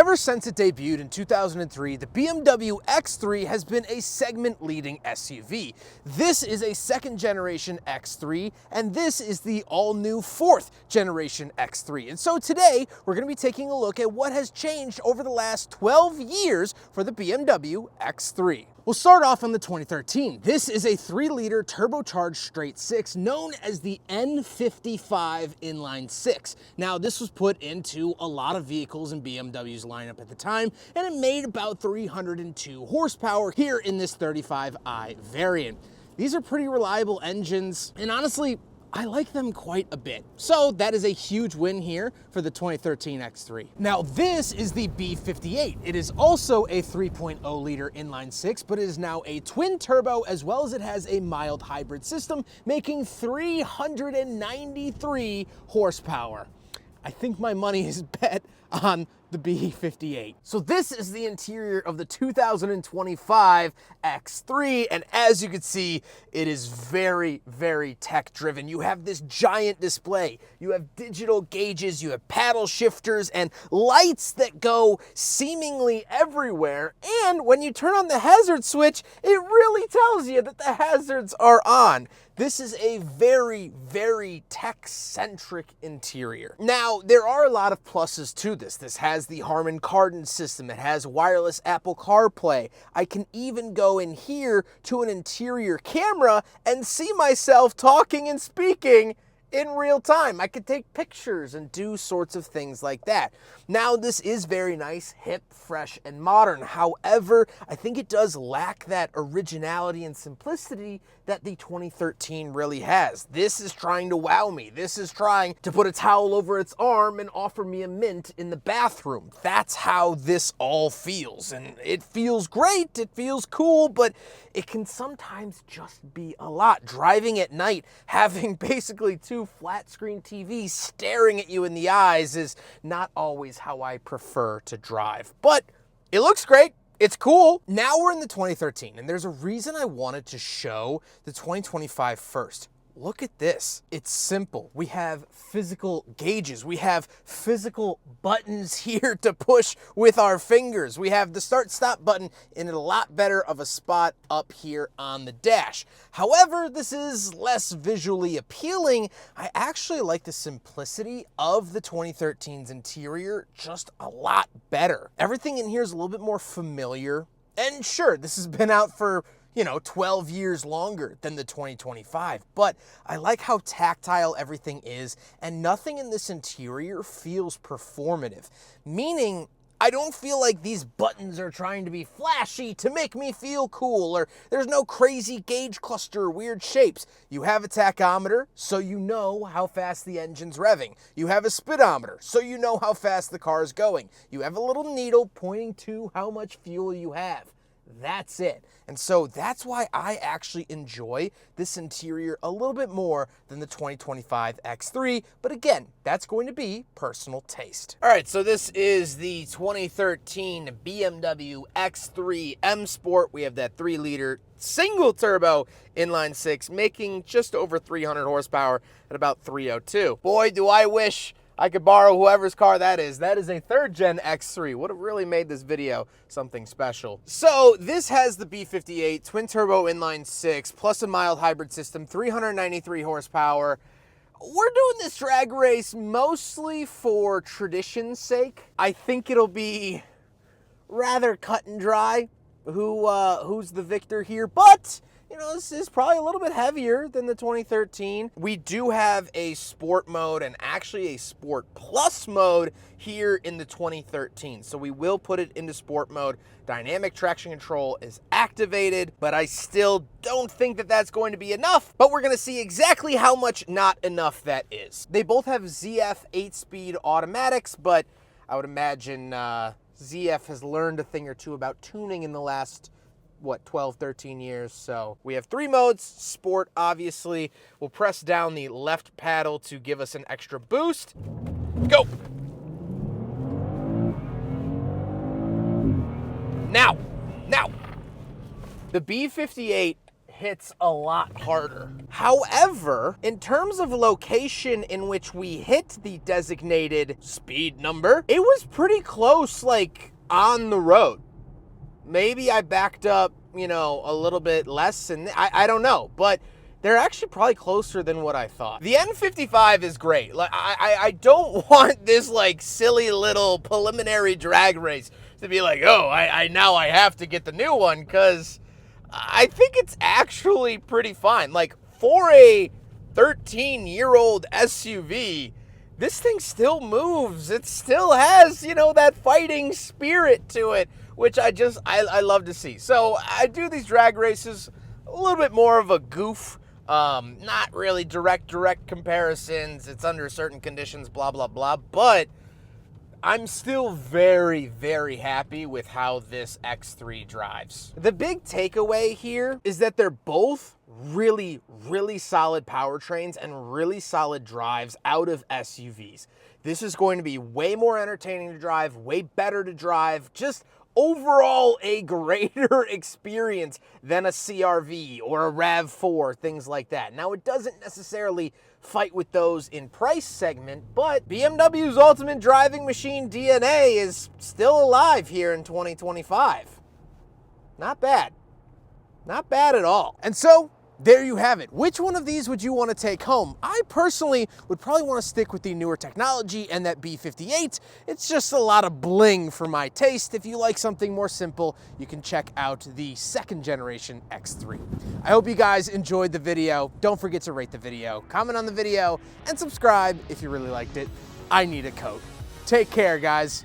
Ever since it debuted in 2003, the BMW X3 has been a segment-leading SUV. This is a second-generation X3, and this is the all-new fourth-generation X3. And so today, we're going to be taking a look at what has changed over the last 12 years for the BMW X3. We'll start off on the 2013. This is a 3-liter turbocharged straight six known as the N55 inline six. Now, this was put into a lot of vehicles in BMW's lineup at the time, and it made about 302 horsepower here in this 35i variant. These are pretty reliable engines, and honestly, I like them quite a bit. So that is a huge win here for the 2013 X3. Now this is the B58. It is also a 3.0 liter inline six, but it is now a twin turbo as well as it has a mild hybrid system, making 393 horsepower. I think my money is bet on the B58. So this is the interior of the 2025 X3, and as you can see, it is very, very tech driven. You have this giant display, you have digital gauges, you have paddle shifters, and lights that go seemingly everywhere, and when you turn on the hazard switch, it really tells you that the hazards are on. This is a very, very tech-centric interior. Now, there are a lot of pluses to this. This has the Harman Kardon system. It has wireless Apple CarPlay. I can even go in here to an interior camera and see myself talking and speaking in real time. I could take pictures and do sorts of things like that. Now, this is very nice, hip, fresh, and modern. However, I think it does lack that originality and simplicity that the 2013 really has. This is trying to wow me. This is trying to put a towel over its arm and offer me a mint in the bathroom. That's how this all feels. And it feels great, it feels cool, but it can sometimes just be a lot. Driving at night, having basically two flat screen TVs staring at you in the eyes is not always how I prefer to drive. But it looks great. It's cool. Now we're in the 2013, and there's a reason I wanted to show the 2025 first. Look at this. It's simple. We have physical gauges. We have physical buttons here to push with our fingers. We have the start-stop button in a lot better of a spot up here on the dash. However, this is less visually appealing. I actually like the simplicity of the 2013's interior just a lot better. Everything in here is a little bit more familiar. And sure, this has been out for 12 years longer than the 2025. But I like how tactile everything is, and nothing in this interior feels performative. Meaning, I don't feel like these buttons are trying to be flashy to make me feel cool, or there's no crazy gauge cluster, weird shapes. You have a tachometer, so you know how fast the engine's revving. You have a speedometer, so you know how fast the car is going. You have a little needle pointing to how much fuel you have. That's it. And so that's why I actually enjoy this interior a little bit more than the 2025 X3. But again, that's going to be personal taste. All right, so this is the 2013 BMW X3 M Sport. We have that 3-liter single turbo inline six, making just over 300 horsepower at about 302. Boy, do I wish I could borrow whoever's car that is. That is a 3rd-gen X3. Would have really made this video something special. So this has the B58 twin-turbo inline six plus a mild hybrid system, 393 horsepower. We're doing this drag race mostly for tradition's sake. I think it'll be rather cut and dry who's the victor here, but this is probably a little bit heavier than the 2013. We do have a sport mode and actually a sport plus mode here in the 2013. So we will put it into sport mode. Dynamic traction control is activated, but I still don't think that that's going to be enough. But we're going to see exactly how much not enough that is. They both have ZF 8-speed automatics, but I would imagine ZF has learned a thing or two about tuning in the last 12, 13 years. So we have 3 modes. Sport, obviously. We'll press down the left paddle to give us an extra boost. Go! Now! The B58 hits a lot harder. However, in terms of location in which we hit the designated speed number, it was pretty close, like on the road. Maybe I backed up, you know, a little bit less, and I don't know, but they're actually probably closer than what I thought. The N55 is great. Like I don't want this like silly little preliminary drag race to be like, oh, I now I have to get the new one, because I think it's actually pretty fine. Like for a 13-year-old SUV, this thing still moves. It still has, you know, that fighting spirit to it, which I love to see. So I do these drag races a little bit more of a goof. Not really direct comparisons. It's under certain conditions, blah, blah, blah. But I'm still very, very happy with how this X3 drives. The big takeaway here is that they're both really, really solid powertrains and really solid drives out of SUVs. This is going to be way more entertaining to drive, way better to drive, just overall a greater experience than a CR-V or a RAV4, things like that. Now, it doesn't necessarily fight with those in price segment, but BMW's ultimate driving machine DNA is still alive here in 2025. Not bad. Not bad at all. And so, there you have it. Which one of these would you want to take home? I personally would probably want to stick with the newer technology and that B58. It's just a lot of bling for my taste. If you like something more simple, you can check out the second generation X3. I hope you guys enjoyed the video. Don't forget to rate the video, comment on the video, and subscribe if you really liked it. I need a coat. Take care, guys.